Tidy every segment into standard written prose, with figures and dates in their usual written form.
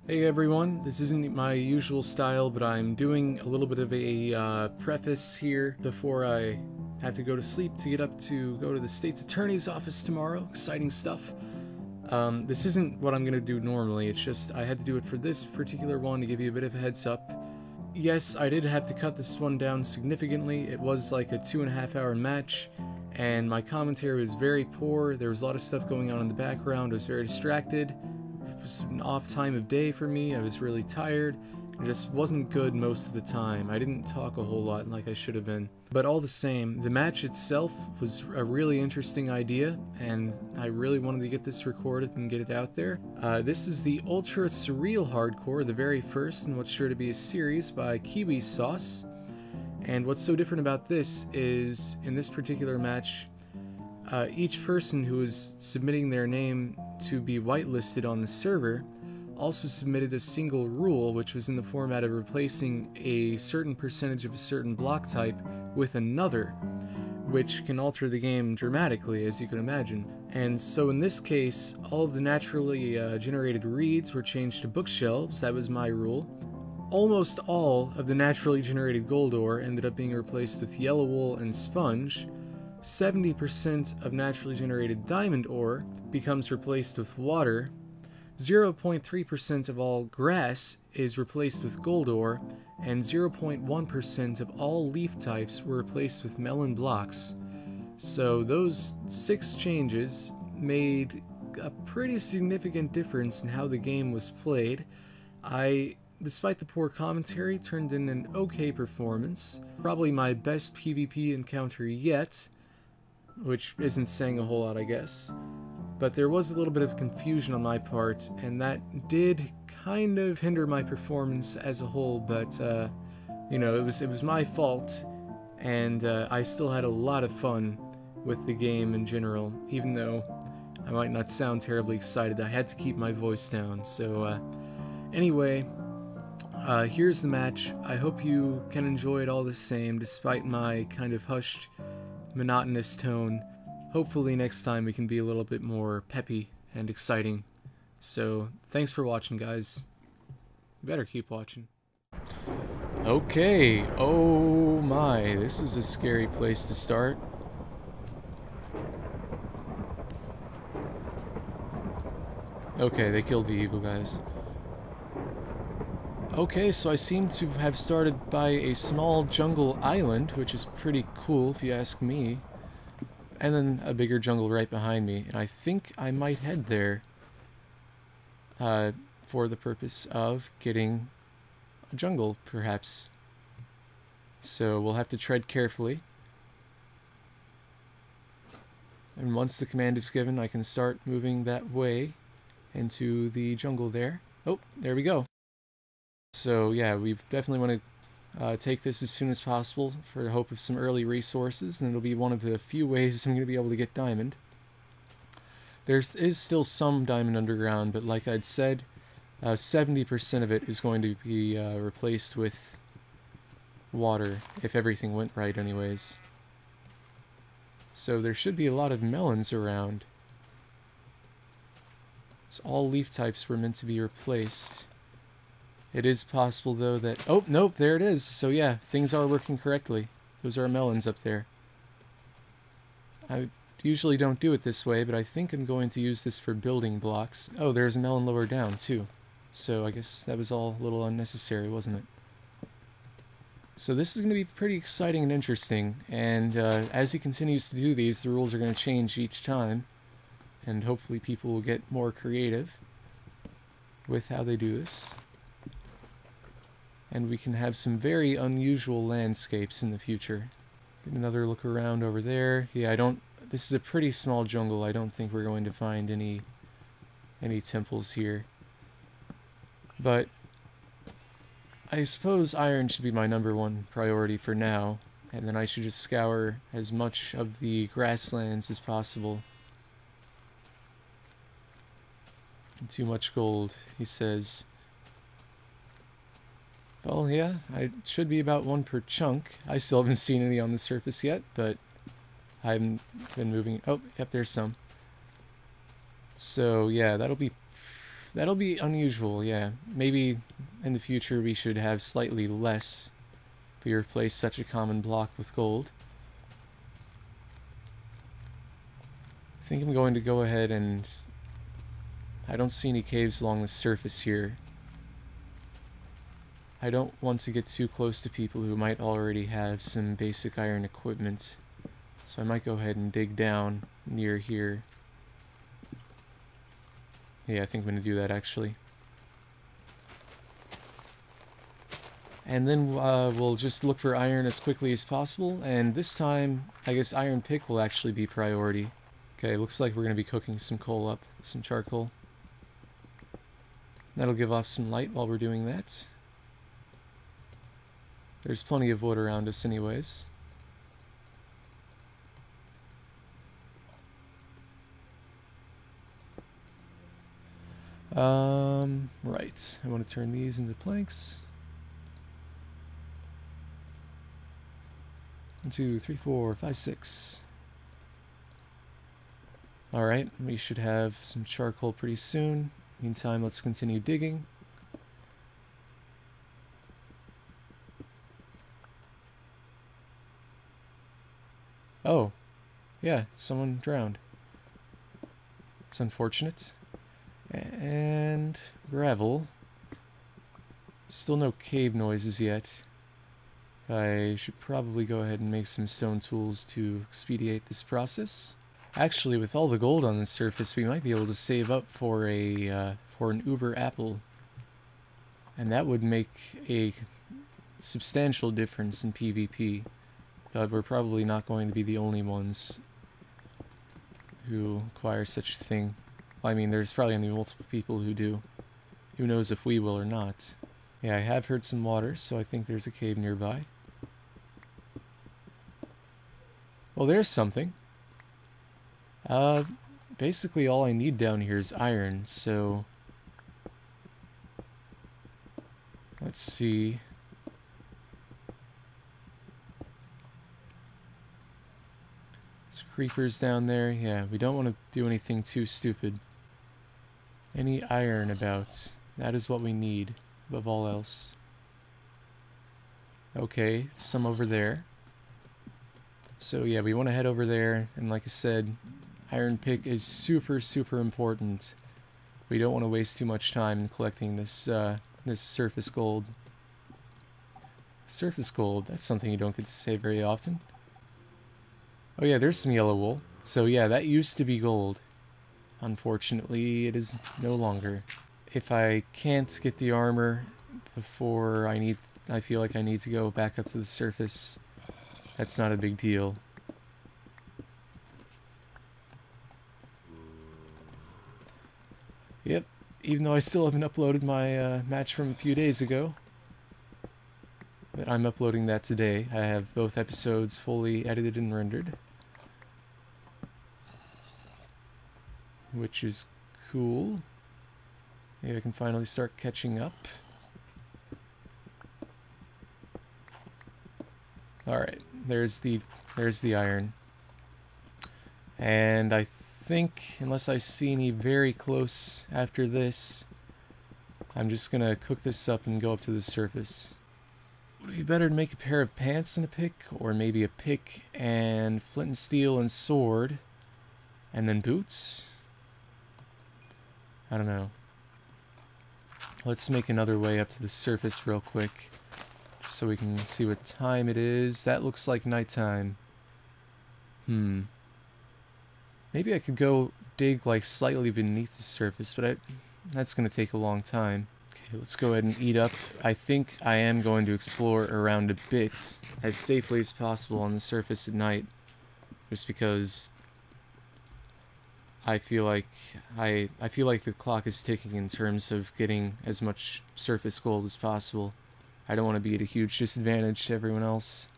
Hey everyone, this isn't my usual style, but I'm doing a little bit of a preface here before I have to go to sleep to get up to go to the state's attorney's office tomorrow. Exciting stuff. This isn't what I'm going to do normally, it's just I had to do it for this particular one to give you a bit of a heads up. Yes, I did have to cut this one down significantly. It was like a 2.5 hour match, and my commentary was very poor. There was a lot of stuff going on in the background. I was very distracted. It was an off time of day for me. I was really tired. It just wasn't good most of the time. I didn't talk a whole lot like I should have been. But all the same, the match itself was a really interesting idea, and I really wanted to get this recorded and get it out there. This is the Ultra Surreal Hardcore, the very first in what's sure to be a series by Kiwisauce. And what's so different about this is, in this particular match, each person who is submitting their name to be whitelisted on the server also submitted a single rule, which was in the format of replacing a certain percentage of a certain block type with another, which can alter the game dramatically, as you can imagine. And so in this case, all of the naturally generated reeds were changed to bookshelves. That was my rule. Almost all of the naturally generated gold ore ended up being replaced with yellow wool and sponge. 70% of naturally generated diamond ore becomes replaced with water. 0.3% of all grass is replaced with gold ore, and 0.1% of all leaf types were replaced with melon blocks. So those 6 changes made a pretty significant difference in how the game was played. Despite the poor commentary, turned in an okay performance. Probably my best PvP encounter yet, which isn't saying a whole lot, I guess. But there was a little bit of confusion on my part, and that did kind of hinder my performance as a whole, but, you know, it was my fault, and I still had a lot of fun with the game in general, even though I might not sound terribly excited. I had to keep my voice down, so, anyway, here's the match. I hope you can enjoy it all the same, despite my kind of hushed, monotonous tone. Hopefully next time we can be a little bit more peppy and exciting. So, thanks for watching, guys. You better keep watching. Okay, oh my, this is a scary place to start. Okay, they killed the evil guys. Okay, so I seem to have started by a small jungle island, which is pretty cool if you ask me. And then a bigger jungle right behind me, and I think I might head there for the purpose of getting a jungle, perhaps. So we'll have to tread carefully. And once the command is given, I can start moving that way into the jungle there. Oh, there we go. So yeah, we definitely want to take this as soon as possible for the hope of some early resources, and it'll be one of the few ways I'm going to be able to get diamond. There is still some diamond underground, but like I'd said, 70% of it is going to be replaced with water, if everything went right anyways. So there should be a lot of melons around. So all leaf types were meant to be replaced. It is possible, though, that... Oh, nope, there it is. So, yeah, things are working correctly. Those are melons up there. I usually don't do it this way, but I think I'm going to use this for building blocks. Oh, there's a melon lower down, too. So, I guess that was all a little unnecessary, wasn't it? So, this is going to be pretty exciting and interesting. And as he continues to do these, the rules are going to change each time. And hopefully people will get more creative with how they do this. And we can have some very unusual landscapes in the future. Get another look around over there. Yeah, this is a pretty small jungle. I don't think we're going to find any temples here. But I suppose iron should be my #1 priority for now. And then I should just scour as much of the grasslands as possible. Too much gold, he says. Well, yeah, it should be about 1 per chunk. I still haven't seen any on the surface yet, but I haven't been moving. Oh, yep, there's some. So, yeah, that'll be That'll be unusual, yeah. Maybe in the future we should have slightly less if we replace such a common block with gold. I think I'm going to go ahead and... I don't see any caves along the surface here. I don't want to get too close to people who might already have some basic iron equipment. So I might go ahead and dig down near here. Yeah, I think I'm going to do that actually. And then we'll just look for iron as quickly as possible. And this time, I guess iron pick will actually be priority. Okay, looks like we're going to be cooking some coal up, some charcoal. That'll give off some light while we're doing that. There's plenty of wood around us anyways. Right. I want to turn these into planks. 1, 2, 3, 4, 5, 6. Alright, we should have some charcoal pretty soon. Meantime, let's continue digging. Oh, yeah, someone drowned. It's unfortunate. And gravel. Still no cave noises yet. I should probably go ahead and make some stone tools to expedite this process. Actually, with all the gold on the surface, we might be able to save up for a for an uber apple, and that would make a substantial difference in PvP. But we're probably not going to be the only ones who acquire such a thing. Well, I mean, there's probably going to be multiple people who do. Who knows if we will or not. Yeah, I have heard some water, so I think there's a cave nearby. Well, there's something. Basically all I need down here is iron, so... Let's see. There's creepers down there. Yeah, we don't want to do anything too stupid. Any iron about. That is what we need, above all else. Okay, some over there. So yeah, we want to head over there, and like I said, iron pick is super, super important. We don't want to waste too much time in collecting this, this surface gold. Surface gold, that's something you don't get to say very often. Oh yeah, there's some yellow wool. So yeah, that used to be gold. Unfortunately, it is no longer. If I can't get the armor before I feel like I need to go back up to the surface, that's not a big deal. Yep, even though I still haven't uploaded my match from a few days ago. But I'm uploading that today. I have both episodes fully edited and rendered. Which is cool. Maybe I can finally start catching up. Alright, there's the iron. And I think, unless I see any very close after this, I'm just gonna cook this up and go up to the surface. Would it be better to make a pair of pants and a pick, or maybe a pick and flint and steel and sword, and then boots? I don't know. Let's make another way up to the surface real quick, just so we can see what time it is. That looks like nighttime. Maybe I could go dig like slightly beneath the surface, but that's going to take a long time. Okay, let's go ahead and eat up. I think I am going to explore around a bit as safely as possible on the surface at night, just because I feel like the clock is ticking in terms of getting as much surface gold as possible. I don't want to be at a huge disadvantage to everyone else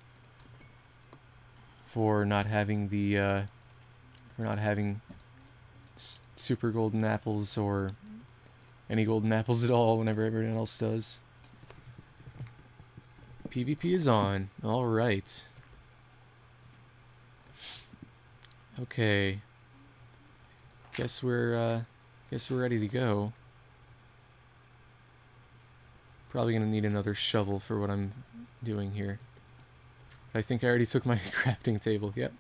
for not having the super golden apples or any golden apples at all whenever everyone else does. PvP is on. All right. Okay. Guess we're ready to go. Probably gonna need another shovel for what I'm doing here. I think I already took my crafting table. Yep.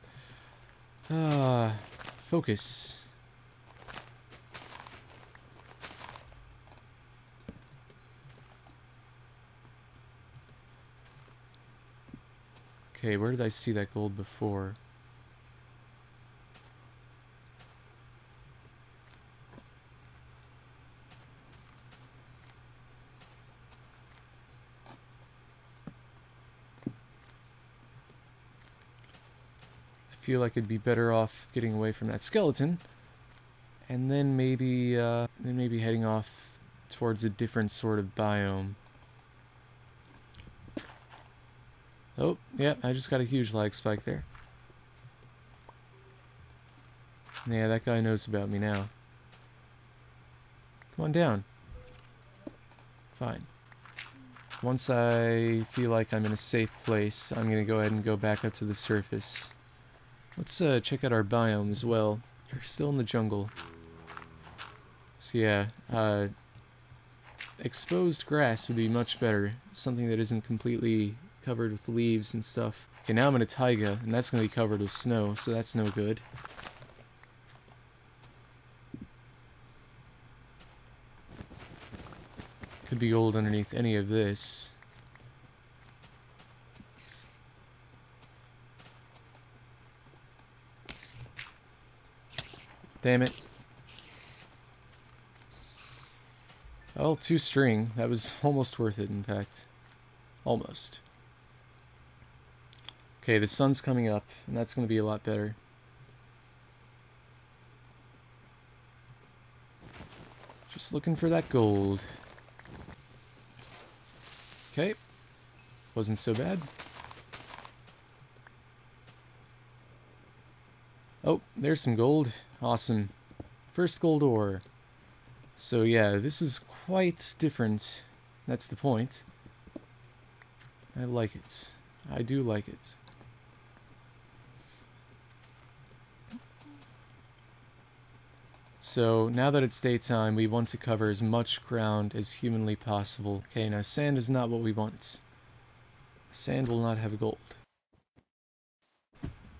Focus. Okay, where did I see that gold before? I feel like I'd be better off getting away from that skeleton, and then maybe heading off towards a different sort of biome. Oh, yeah, I just got a huge lag spike there. Yeah, that guy knows about me now. Come on down. Fine. Once I feel like I'm in a safe place, I'm gonna go ahead and go back up to the surface. Let's check out our biome as well. We're still in the jungle. So yeah, exposed grass would be much better. Something that isn't completely covered with leaves and stuff. Okay, now I'm in a taiga, and that's going to be covered with snow, so that's no good. Could be gold underneath any of this. Damn it. Oh, 2 string. That was almost worth it, in fact. Almost. Okay, the sun's coming up, and that's going to be a lot better. Just looking for that gold. Okay. Wasn't so bad. Oh, there's some gold. Awesome. First gold ore. So yeah, this is quite different. That's the point. I like it. I do like it. So now that it's daytime, we want to cover as much ground as humanly possible. Okay, now sand is not what we want. Sand will not have gold.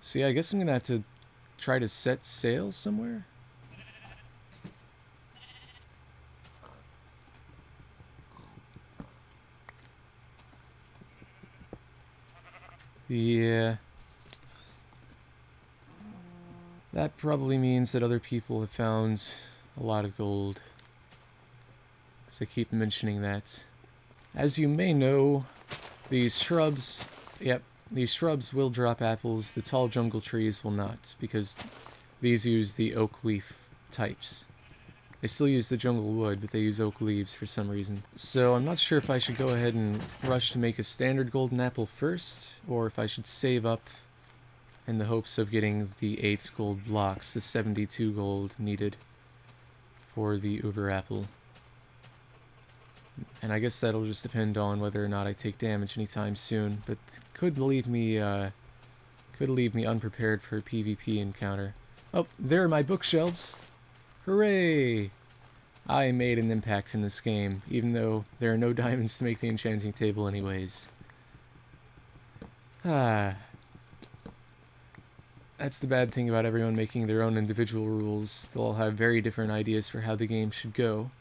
So yeah, I guess I'm gonna have to try to set sail somewhere. Yeah. That probably means that other people have found a lot of gold. So I keep mentioning that. As you may know, these shrubs, yep, these shrubs will drop apples. The tall jungle trees will not, because these use the oak leaf types. They still use the jungle wood, but they use oak leaves for some reason. So I'm not sure if I should go ahead and rush to make a standard golden apple first, or if I should save up in the hopes of getting the 8 gold blocks, the 72 gold needed for the uber apple. And I guess that'll just depend on whether or not I take damage anytime soon, but could leave me unprepared for a PvP encounter. Oh, there are my bookshelves! Hooray! I made an impact in this game, even though there are no diamonds to make the enchanting table anyways. That's the bad thing about everyone making their own individual rules. They'll all have very different ideas for how the game should go.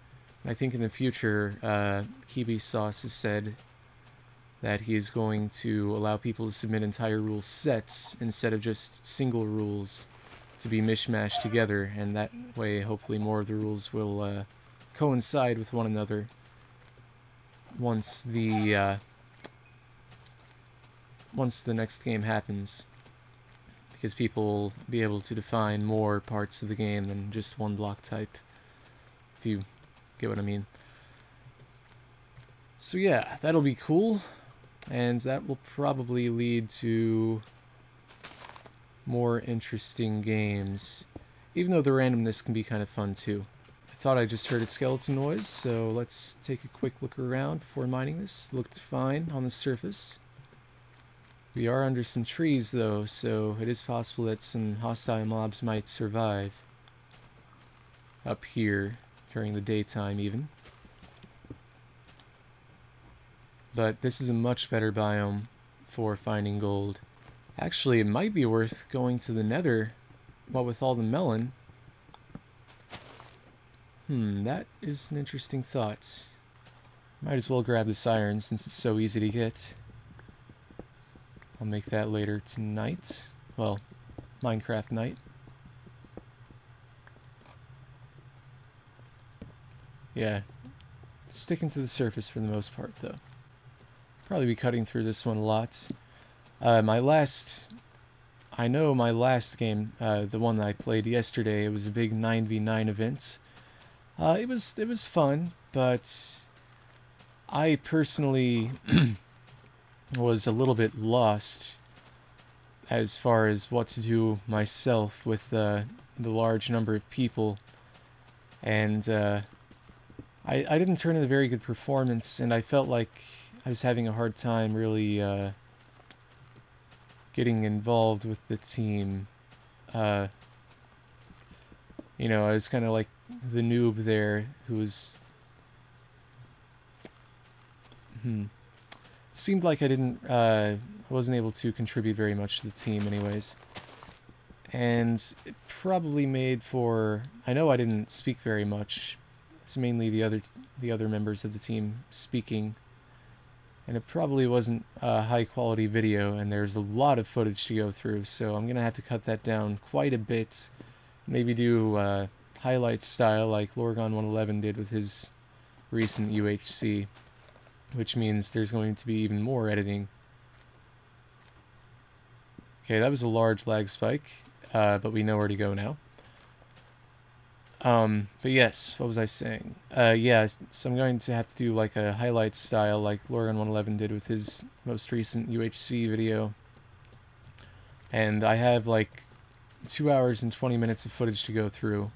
And I think in the future, Kiwisauce has said that he is going to allow people to submit entire rule sets instead of just single rules to be mishmashed together, and that way hopefully more of the rules will coincide with one another once the next game happens. Because people will be able to define more parts of the game than just one block type, if you get what I mean. So yeah, that'll be cool, and that will probably lead to more interesting games, even though the randomness can be kind of fun too. I thought I just heard a skeleton noise, so let's take a quick look around before mining this. Looked fine on the surface. We are under some trees though, so it is possible that some hostile mobs might survive up here during the daytime even. but this is a much better biome for finding gold. Actually, it might be worth going to the nether, what with all the melon. That is an interesting thought. Might as well grab this iron since it's so easy to get. I'll make that later tonight. Well, Minecraft night. Yeah, sticking to the surface for the most part though. Probably be cutting through this one a lot. I know my last game, the one that I played yesterday, it was a big 9v9 event. It was fun, but I personally was a little bit lost as far as what to do myself with the large number of people, and I didn't turn in a very good performance, and I felt like I was having a hard time really getting involved with the team. You know, I was kind of like the noob there who was... Seemed like I wasn't able to contribute very much to the team anyways. And it probably made for... I know I didn't speak very much. It's mainly the other members of the team speaking. And it probably wasn't a high quality video, and there's a lot of footage to go through, so I'm gonna have to cut that down quite a bit. Maybe do highlights style like Lorgon111 did with his recent UHC, which means there's going to be even more editing. Okay, that was a large lag spike, but we know where to go now. But yes, what was I saying? Yeah, so I'm going to have to do like a highlights style like Lorgon111 did with his most recent UHC video. And I have like 2 hours and 20 minutes of footage to go through.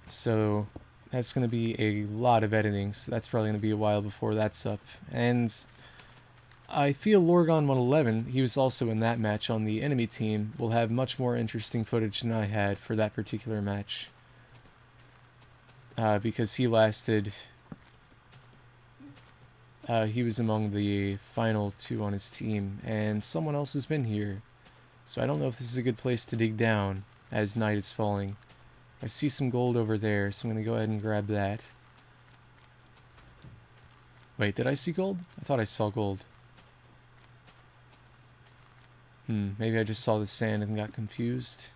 So that's going to be a lot of editing, so that's probably going to be a while before that's up. And I feel Lorgon111, he was also in that match on the enemy team, will have much more interesting footage than I had for that particular match. Because he lasted... he was among the final 2 on his team, and someone else has been here. So I don't know if this is a good place to dig down as night is falling. I see some gold over there, so I'm going to go ahead and grab that. Wait, did I see gold? I thought I saw gold. Maybe I just saw the sand and got confused.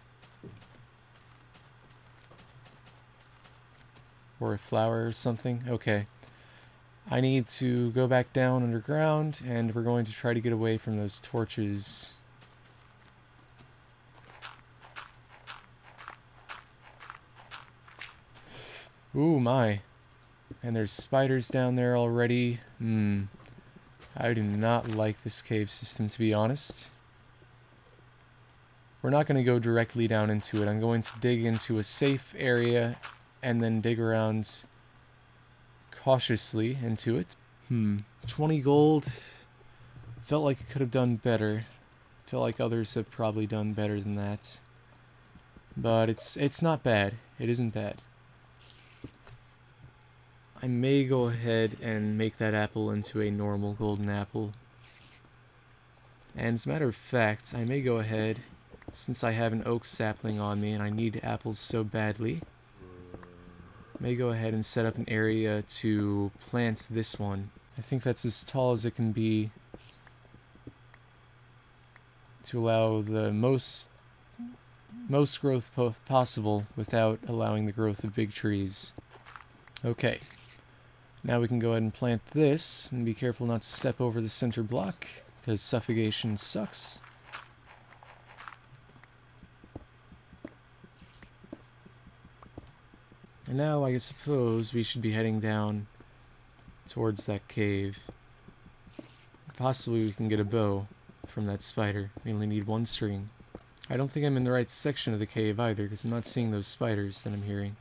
Or a flower or something. Okay. I need to go back down underground, and we're going to try to get away from those torches. Ooh, my. And there's spiders down there already. I do not like this cave system, to be honest. We're not going to go directly down into it. I'm going to dig into a safe area and then dig around cautiously into it. 20 gold. Felt like it could have done better. Felt like others have probably done better than that. But it's not bad. It isn't bad. I may go ahead and make that apple into a normal golden apple. And as a matter of fact, I may go ahead, since I have an oak sapling on me and I need apples so badly, may go ahead and set up an area to plant this one. I think that's as tall as it can be to allow the most growth possible without allowing the growth of big trees. Okay. Now we can go ahead and plant this, and be careful not to step over the center block, because suffocation sucks. And now I suppose we should be heading down towards that cave. Possibly we can get a bow from that spider. We only need 1 string. I don't think I'm in the right section of the cave either, because I'm not seeing those spiders that I'm hearing.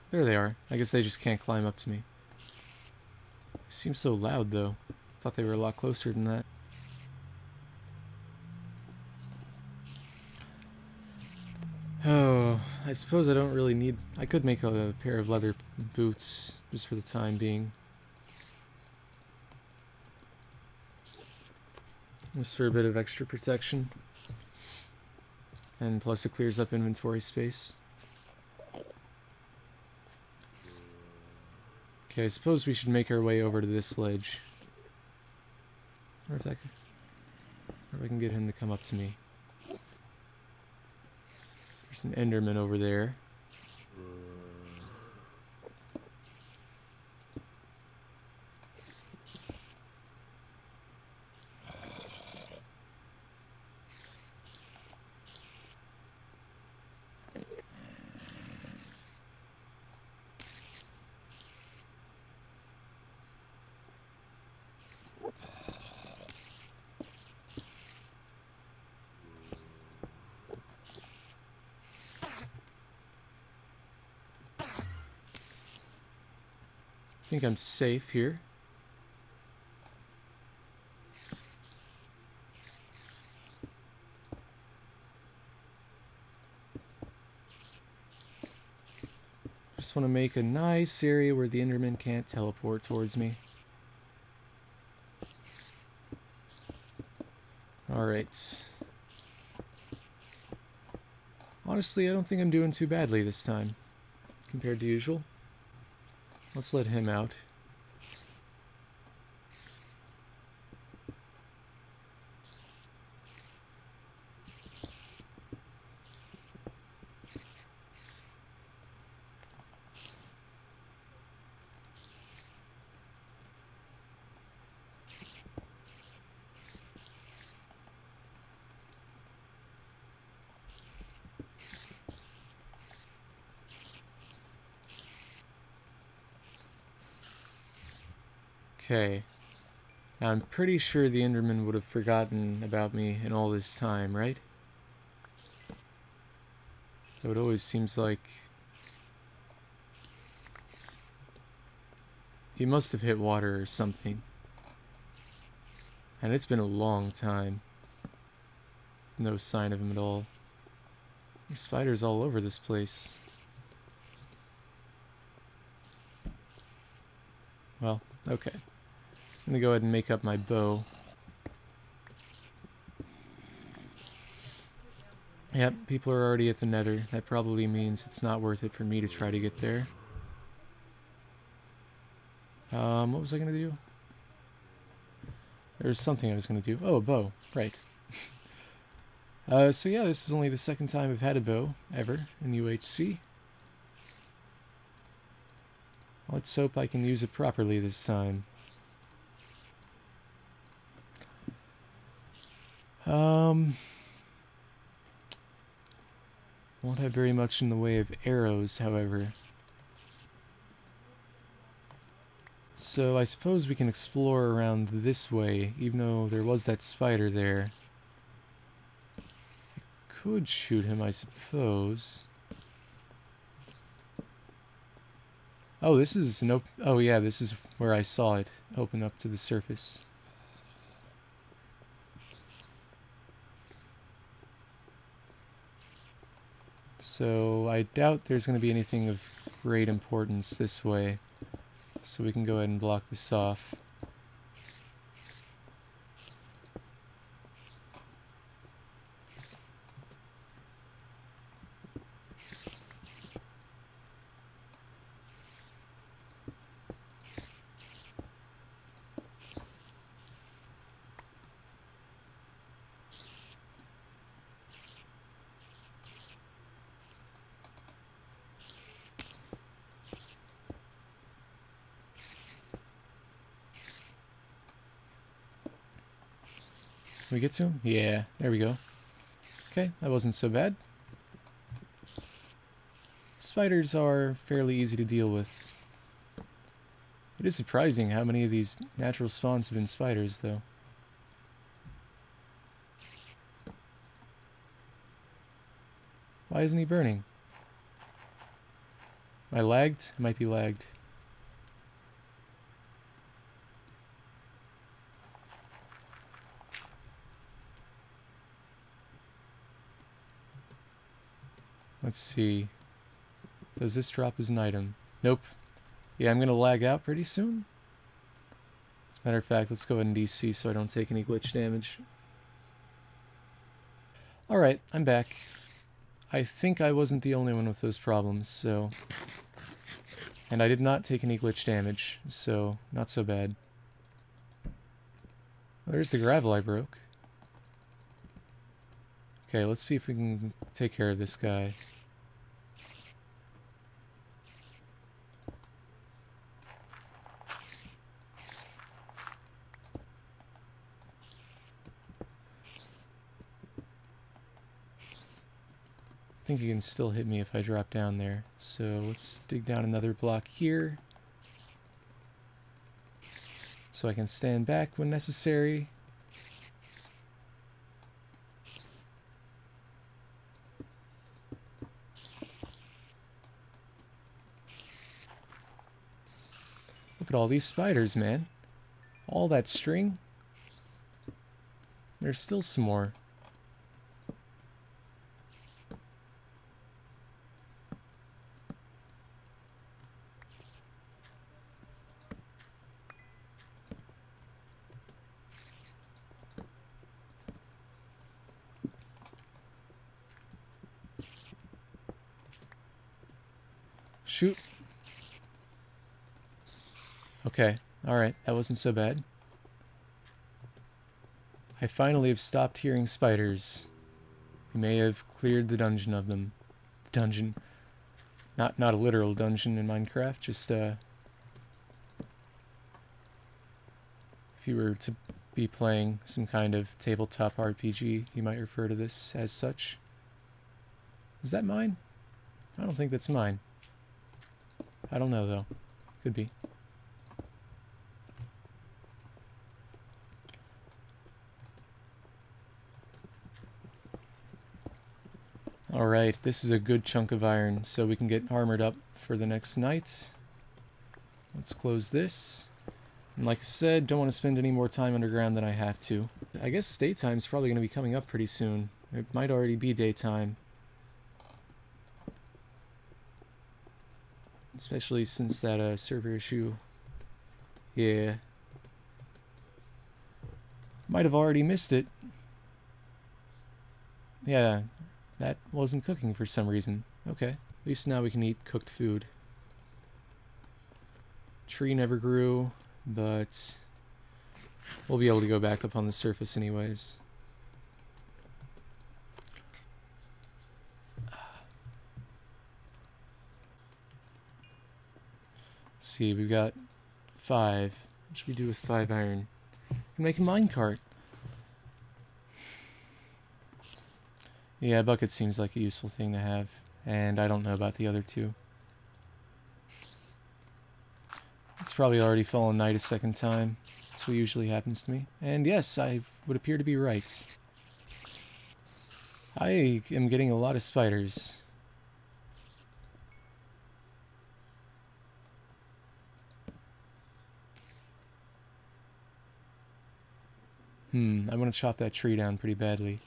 There they are. I guess they just can't climb up to me. They seem so loud, though. Thought they were a lot closer than that. Oh, I suppose I don't really need... I could make a pair of leather boots, just for the time being. Just for a bit of extra protection. And plus it clears up inventory space. Okay, I suppose we should make our way over to this ledge. Or if I can get him to come up to me. There's an Enderman over there. I think I'm safe here. Just want to make a nice area where the Enderman can't teleport towards me. Alright. Honestly, I don't think I'm doing too badly this time, compared to usual. Let's let him out. Okay. Now I'm pretty sure the Enderman would have forgotten about me in all this time, right? So it always seems like he must have hit water or something. And it's been a long time. No sign of him at all. There's spiders all over this place. Well, okay. I'm gonna go ahead and make up my bow. Yep, people are already at the nether. That probably means it's not worth it for me to try to get there. What was I gonna do? There was something I was gonna do. Oh, a bow. Right. So yeah, this is only the second time I've had a bow, ever, in UHC. Let's hope I can use it properly this time. Won't have very much in the way of arrows, however. So I suppose we can explore around this way, even though there was that spider there. I could shoot him, I suppose. Oh, this is an oh yeah, this is where I saw it open up to the surface. So I doubt there's going to be anything of great importance this way. So we can go ahead and block this off. Can we get to him? Yeah, there we go. Okay, that wasn't so bad. Spiders are fairly easy to deal with. It is surprising how many of these natural spawns have been spiders, though. Why isn't he burning? Am I lagged? I might be lagged. Let's see. Does this drop as an item? Nope. Yeah, I'm going to lag out pretty soon. As a matter of fact, let's go ahead and DC so I don't take any glitch damage. Alright, I'm back. I think I wasn't the only one with those problems, so... And I did not take any glitch damage, so not so bad. Well, there's the gravel I broke. Okay, let's see if we can take care of this guy. I think he can still hit me if I drop down there. So let's dig down another block here. So I can stand back when necessary. Look at all these spiders, man. All that string. There's still some more. Shoot. Okay, alright, that wasn't so bad. I finally have stopped hearing spiders. We may have cleared the dungeon of them. Dungeon. Not a literal dungeon in Minecraft, just if you were to be playing some kind of tabletop RPG, you might refer to this as such. Is that mine? I don't think that's mine. I don't know, though. Could be. Alright, this is a good chunk of iron, so we can get armored up for the next night. Let's close this. And like I said, don't want to spend any more time underground than I have to. I guess daytime's probably going to be coming up pretty soon. It might already be daytime. Especially since that server issue. Yeah. Might have already missed it. Yeah, that wasn't cooking for some reason. Okay, at least now we can eat cooked food. Tree never grew, but we'll be able to go back up on the surface anyways. Let's see, we've got 5. What should we do with 5 iron? We can make a minecart. Yeah, a bucket seems like a useful thing to have, and I don't know about the other 2. It's probably already fallen night a second time. That's what usually happens to me. And yes, I would appear to be right. I am getting a lot of spiders. I want to chop that tree down pretty badly.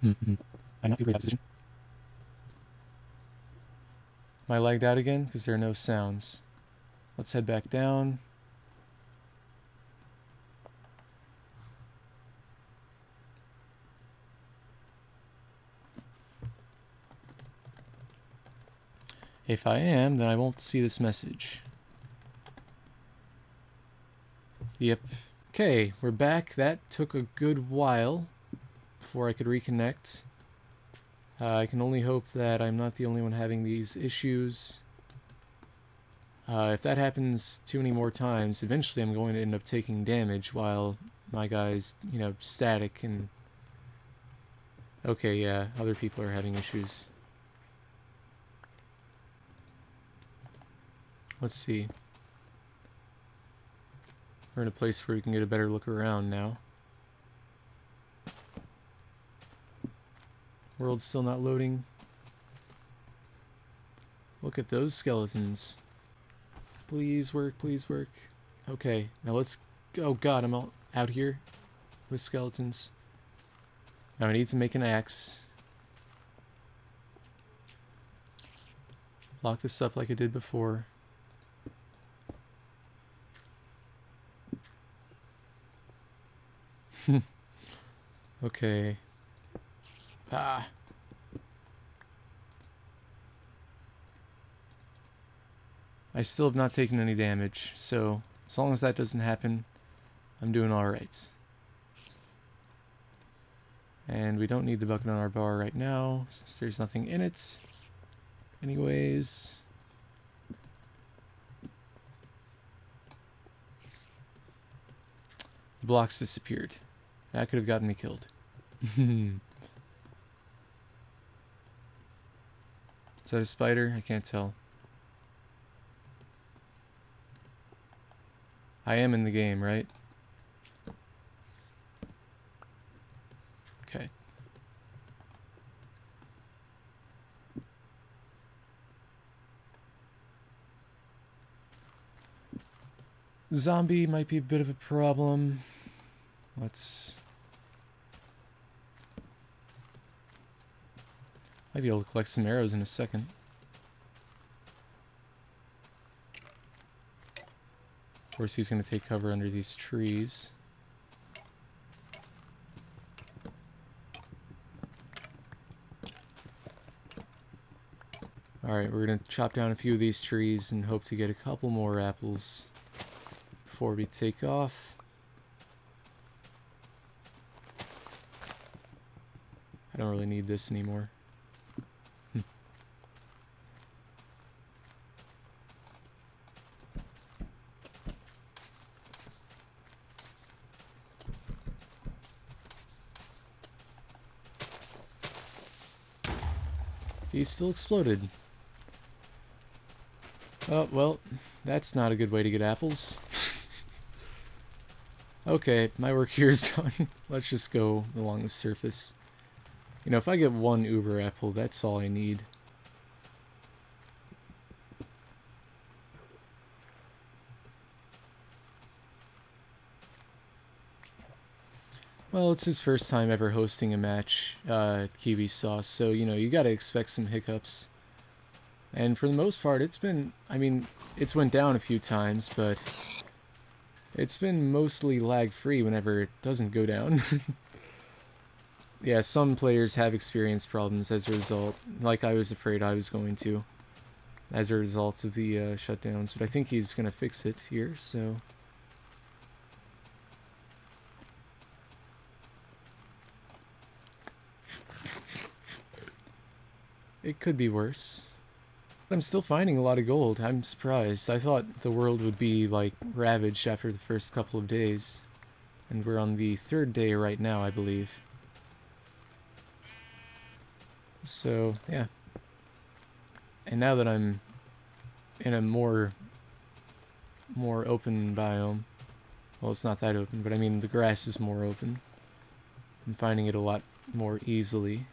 I'm not feeling that position. Am I lagged out again? Because there are no sounds. Let's head back down. If I am, then I won't see this message. Yep. Okay, we're back. That took a good while before I could reconnect. I can only hope that I'm not the only one having these issues. If that happens too many more times, eventually I'm going to end up taking damage while my guy's, you know, static and... Okay, yeah, other people are having issues. Let's see. We're in a place where we can get a better look around now. World's still not loading. Look at those skeletons. Please work, please work. Okay, now let's... Oh god, I'm out here with skeletons. Now I need to make an axe. Lock this up like I did before. Okay. Ah. I still have not taken any damage, so as long as that doesn't happen, I'm doing alright. And we don't need the bucket on our bar right now, since there's nothing in it. Anyways. The blocks disappeared. That could have gotten me killed. Is that a spider? I can't tell. I am in the game, right? Okay. Zombie might be a bit of a problem. Let's... Might be able to collect some arrows in a second. Of course, he's going to take cover under these trees. Alright, we're going to chop down a few of these trees and hope to get a couple more apples before we take off. I don't really need this anymore. He still exploded. Oh, well, that's not a good way to get apples. Okay, my work here is done. Let's just go along the surface. You know, if I get one uber apple, that's all I need. Well, it's his first time ever hosting a match, Kiwisauce, so, you know, you gotta expect some hiccups. And for the most part, it's been, I mean, it's went down a few times, but it's been mostly lag-free whenever it doesn't go down. Yeah, some players have experienced problems as a result, like I was afraid I was going to, as a result of the shutdowns, but I think he's gonna fix it here, so... It could be worse. But I'm still finding a lot of gold. I'm surprised. I thought the world would be, like, ravaged after the first couple of days. And we're on the third day right now, I believe. So, yeah. And now that I'm in a more open biome, well, it's not that open, but I mean the grass is more open. I'm finding it a lot more easily.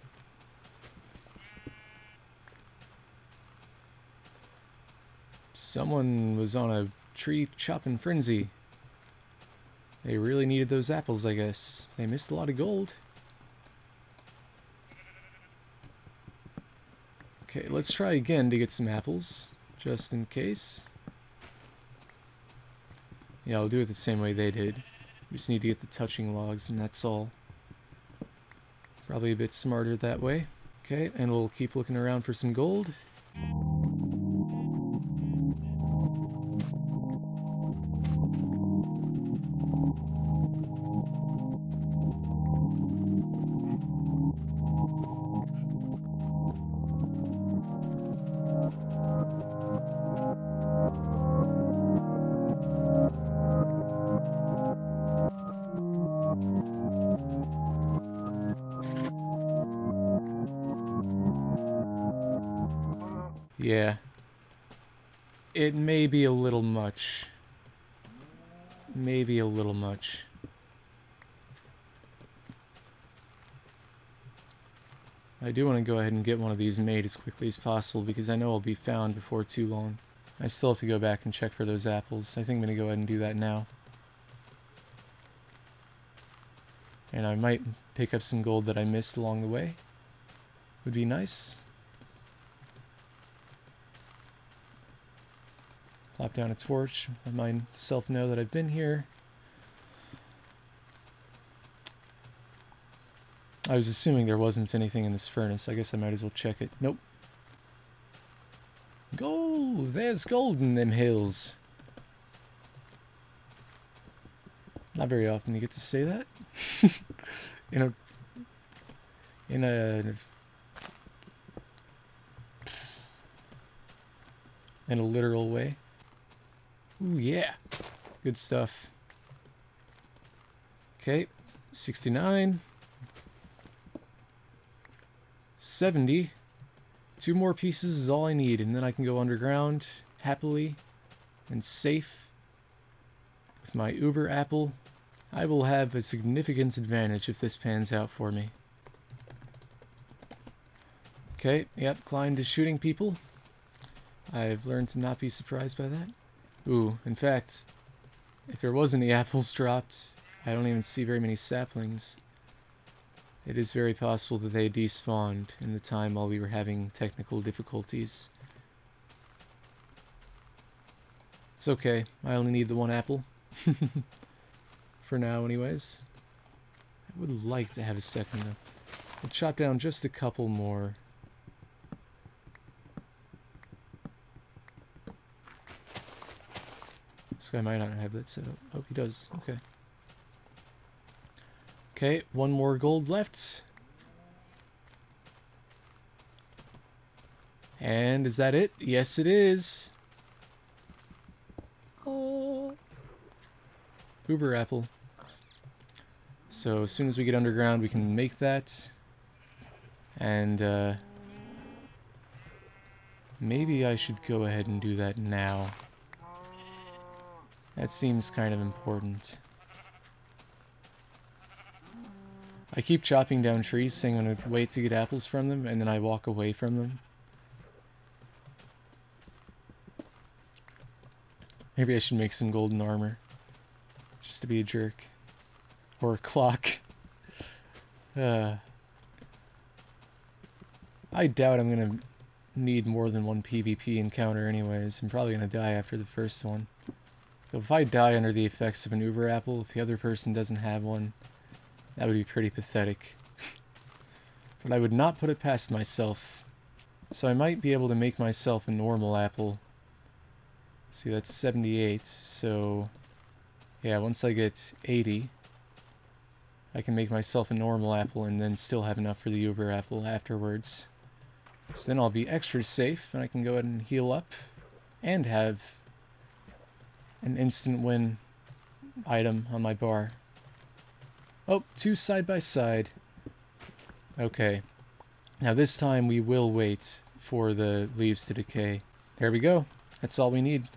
Someone was on a tree chopping frenzy. They really needed those apples, I guess. They missed a lot of gold. Okay, let's try again to get some apples, just in case. Yeah, I'll do it the same way they did. We just need to get the touching logs, and that's all. Probably a bit smarter that way. Okay, and we'll keep looking around for some gold. Yeah. It may be a little much. Maybe a little much. I do want to go ahead and get one of these made as quickly as possible because I know I'll be found before too long. I still have to go back and check for those apples. I think I'm going to go ahead and do that now. And I might pick up some gold that I missed along the way. Would be nice. Plop down a torch, let myself know that I've been here. I was assuming there wasn't anything in this furnace. I guess I might as well check it. Nope. Gold! There's gold in them hills. Not very often you get to say that. in a literal way. Ooh, yeah. Good stuff. Okay. 69. 70. 2 more pieces is all I need, and then I can go underground happily and safe with my Uber apple. I will have a significant advantage if this pans out for me. Okay, yep, Klein is shooting people. I've learned to not be surprised by that. Ooh, in fact, if there was any apples dropped, I don't even see very many saplings. It is very possible that they despawned in the time while we were having technical difficulties. It's okay, I only need the 1 apple. For now, anyways. I would like to have a second, though. I'll chop down just a couple more. This guy might not have that set up. Oh, he does. Okay. Okay, 1 more gold left. And is that it? Yes, it is. Oh. Uber apple. So as soon as we get underground, we can make that. And maybe I should go ahead and do that now. That seems kind of important. I keep chopping down trees, saying I'm going to wait to get apples from them, and then I walk away from them. Maybe I should make some golden armor. Just to be a jerk. Or a clock. I doubt I'm going to need more than 1 PvP encounter anyways. I'm probably going to die after the first one. So if I die under the effects of an Uber apple, if the other person doesn't have one, that would be pretty pathetic. But I would not put it past myself. So I might be able to make myself a normal apple. Let's see, that's 78. So, yeah, once I get 80, I can make myself a normal apple and then still have enough for the Uber apple afterwards. So then I'll be extra safe, and I can go ahead and heal up and have an instant win item on my bar. Oh, 2 side by side. Okay. Now this time we will wait for the leaves to decay. There we go. That's all we need.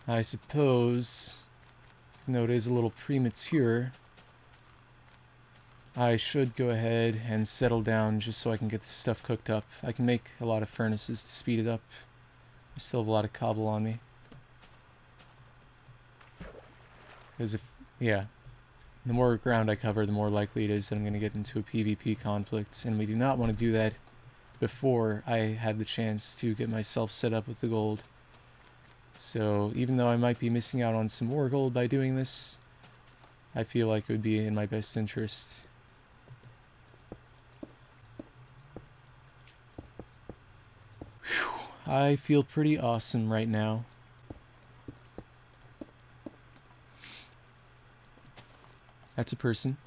I suppose, even though it is a little premature, I should go ahead and settle down just so I can get this stuff cooked up. I can make a lot of furnaces to speed it up. I still have a lot of cobble on me. Because yeah, the more ground I cover, the more likely it is that I'm going to get into a PvP conflict. And we do not want to do that before I have the chance to get myself set up with the gold. So even though I might be missing out on some more gold by doing this, I feel like it would be in my best interest. I feel pretty awesome right now. That's a person.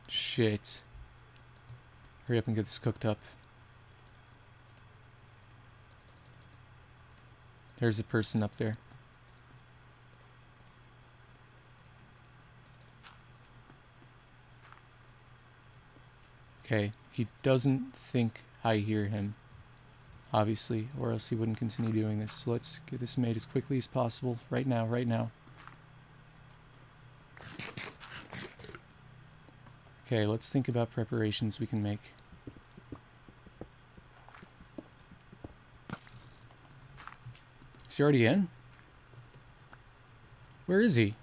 Shit. Hurry up and get this cooked up. There's a person up there. Okay. He doesn't think I hear him, obviously, or else he wouldn't continue doing this. So let's get this made as quickly as possible, right now, right now. Okay, let's think about preparations we can make. Is he already in? Where is he?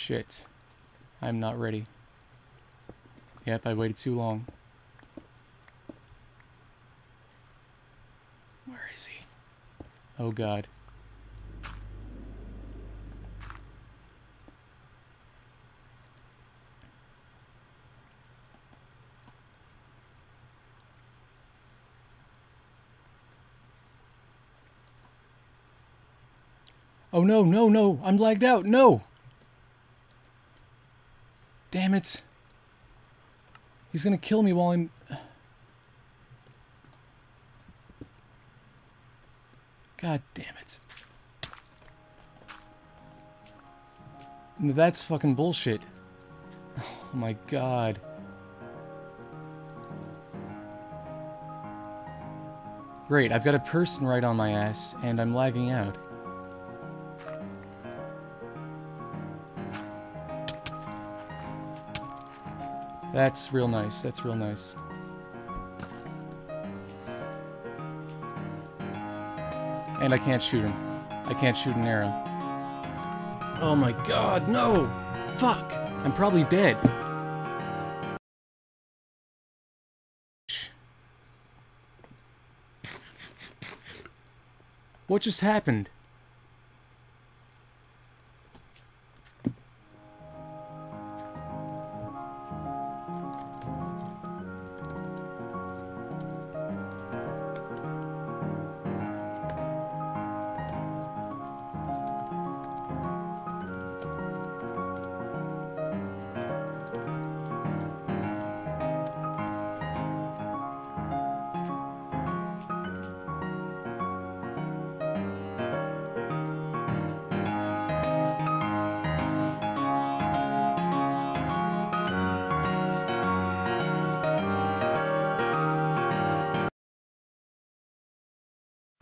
shit. I'm not ready. Yep, I waited too long. Where is he? Oh god. Oh no, no, no! I'm lagged out! No! Damn it! He's gonna kill me while I'm... God damn it. That's fucking bullshit. Oh my god. Great, I've got a person right on my ass, and I'm lagging out. That's real nice, that's real nice. And I can't shoot him. I can't shoot an arrow. Oh my god, no! Fuck! I'm probably dead. What just happened?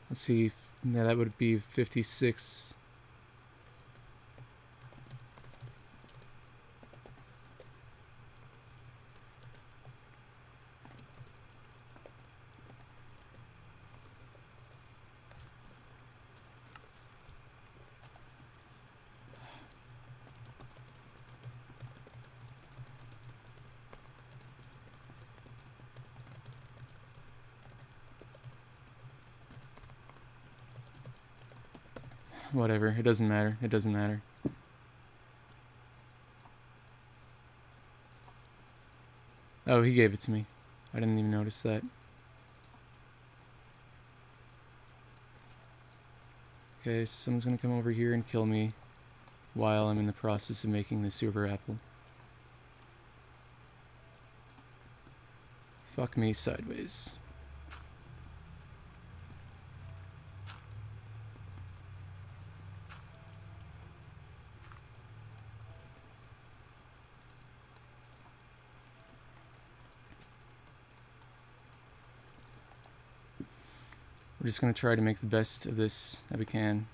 Let's see, yeah, that would be 56. Whatever, it doesn't matter, it doesn't matter. Oh, he gave it to me. I didn't even notice that. Okay, so someone's gonna come over here and kill me while I'm in the process of making the super apple. Fuck me sideways. We're just going to try to make the best of this that we can.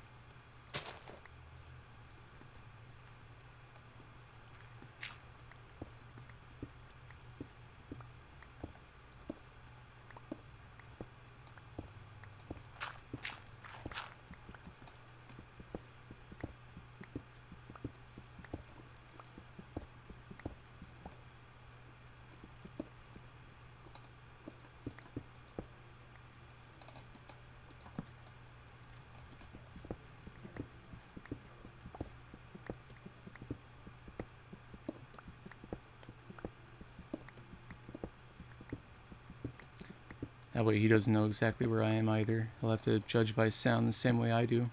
That way he doesn't know exactly where I am either. He'll have to judge by sound the same way I do.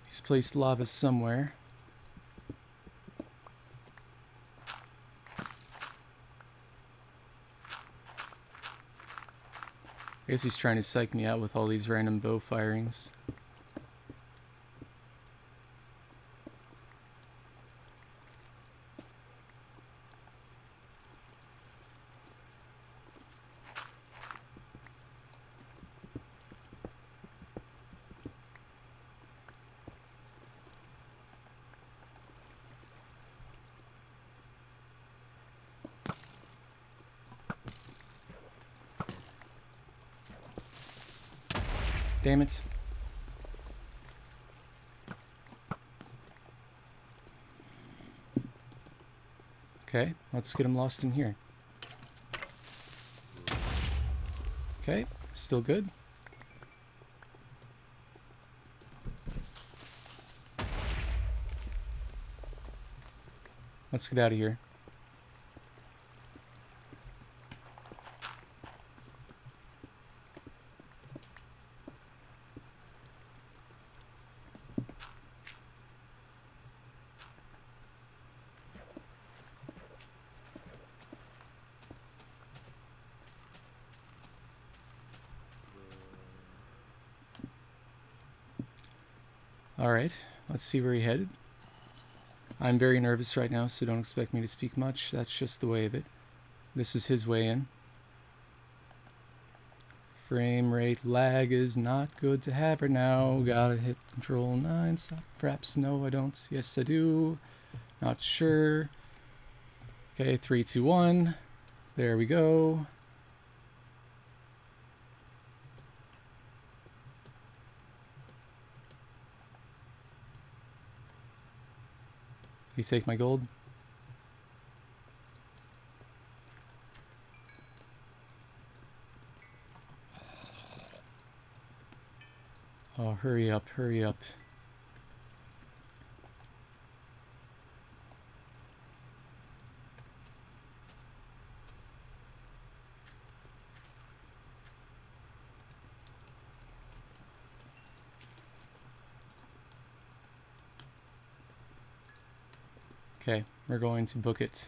He's placed lava somewhere. I guess he's trying to psych me out with all these random bow firings. Damn it. Okay, let's get him lost in here. Okay, still good. Let's get out of here. Alright, let's see where he headed. I'm very nervous right now, so don't expect me to speak much. That's just the way of it. This is his way in. Frame rate lag is not good to have right now. Gotta hit control 9. Stop. Perhaps no, I don't. Yes, I do. Not sure. Okay, 3, 2, 1. There we go. You take my gold? Oh, hurry up, hurry up. Okay, we're going to book it.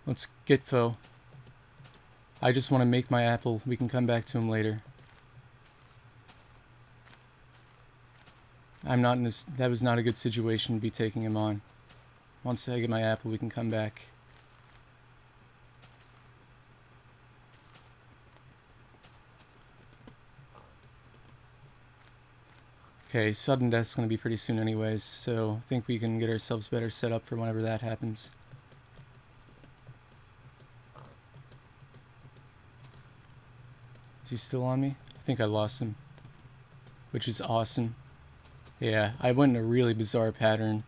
Let's get Foe. I just want to make my apple. We can come back to him later. I'm not in this. That was not a good situation to be taking him on. Once I get my apple, we can come back. Okay, sudden death's going to be pretty soon anyways, so I think we can get ourselves better set up for whenever that happens. Is he still on me? I think I lost him, which is awesome. Yeah, I went in a really bizarre pattern,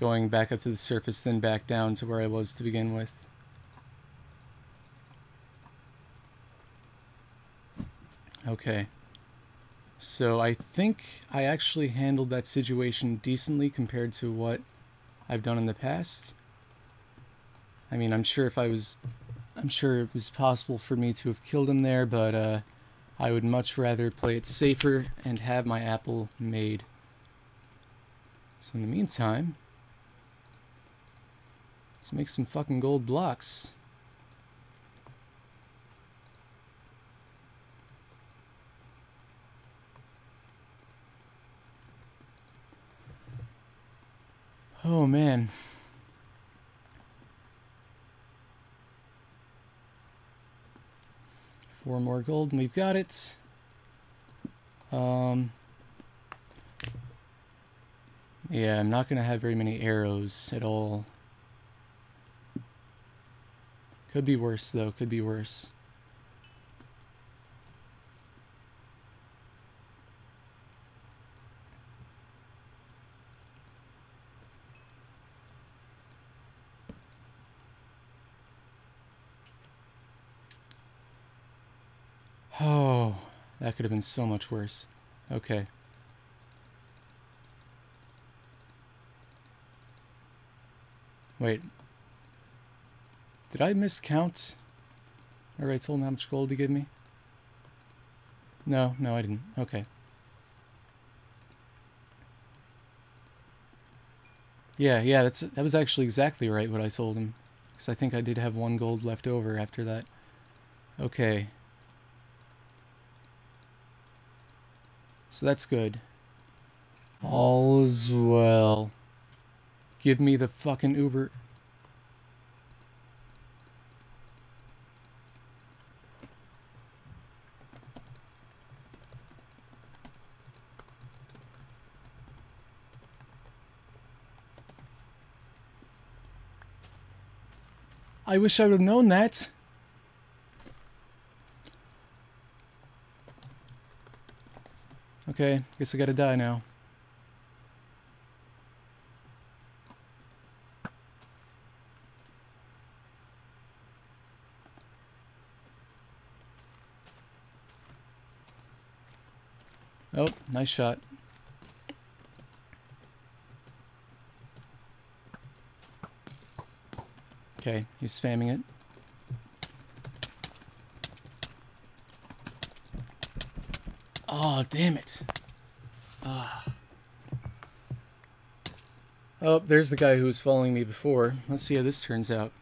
going back up to the surface, then back down to where I was to begin with. Okay. So I think I actually handled that situation decently compared to what I've done in the past. I mean, I'm sure it was possible for me to have killed him there, but I would much rather play it safer and have my apple made. So in the meantime, let's make some fucking gold blocks. Oh man. Four more gold and we've got it. Yeah, I'm not gonna have very many arrows at all. Could be worse though, could be worse. Oh, that could have been so much worse. Okay. Wait. Did I miscount? Or I told him how much gold to give me? No, I didn't. Okay. Yeah, that was actually exactly right what I told him. Because I think I did have 1 gold left over after that. Okay. So that's good. All's well. Give me the fucking Uber. I wish I would have known that. Okay, guess I gotta die now. Oh, nice shot. Okay, he's spamming it. Oh, damn it. Oh, there's the guy who was following me before. Let's see how this turns out.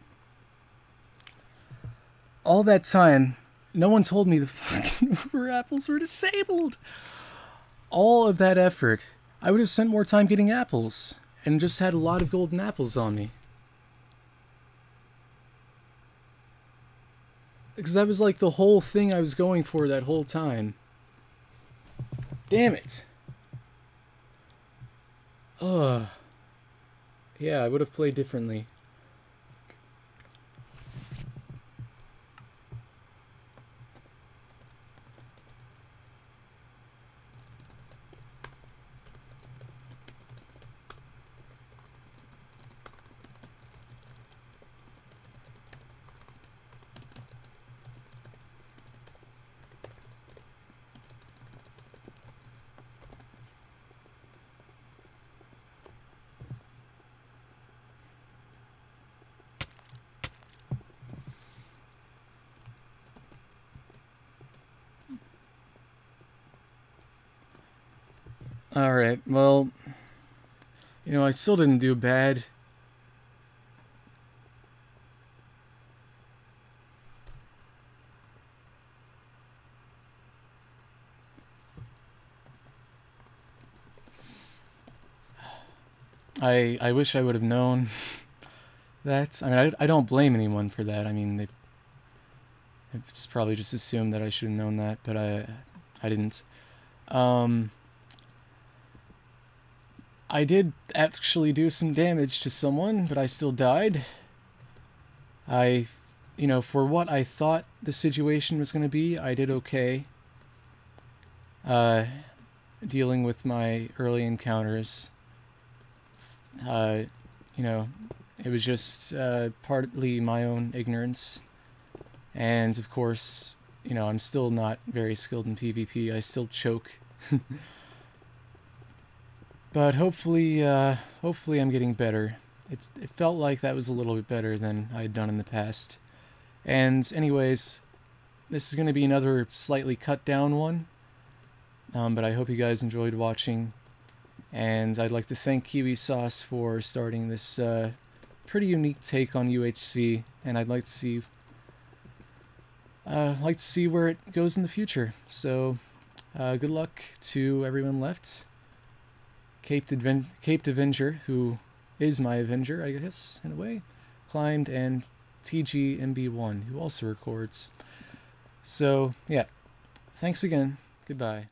All that time, no one told me the fucking Uber apples were disabled. All of that effort, I would have spent more time getting apples and just had a lot of golden apples on me. Because that was like the whole thing I was going for that whole time. Damn it. Ugh. Yeah, I would have played differently. Alright, well, you know, I still didn't do bad. I wish I would have known that. I mean, I don't blame anyone for that. I mean, they probably just assumed that I should have known that, but I didn't. I did actually do some damage to someone, but I still died. You know, for what I thought the situation was going to be, I did okay. Dealing with my early encounters. You know, it was just partly my own ignorance. And, of course, you know, I'm still not very skilled in PvP. I still choke. But hopefully, hopefully I'm getting better. It felt like that was a little bit better than I had done in the past. And anyways, this is going to be another slightly cut down one. But I hope you guys enjoyed watching. And I'd like to thank Kiwisauce for starting this pretty unique take on UHC. And I'd like to see where it goes in the future. So good luck to everyone left. Caped Avenger, who is my Avenger, I guess, in a way, climbed, and TGMB1, who also records. So, yeah, thanks again. Goodbye.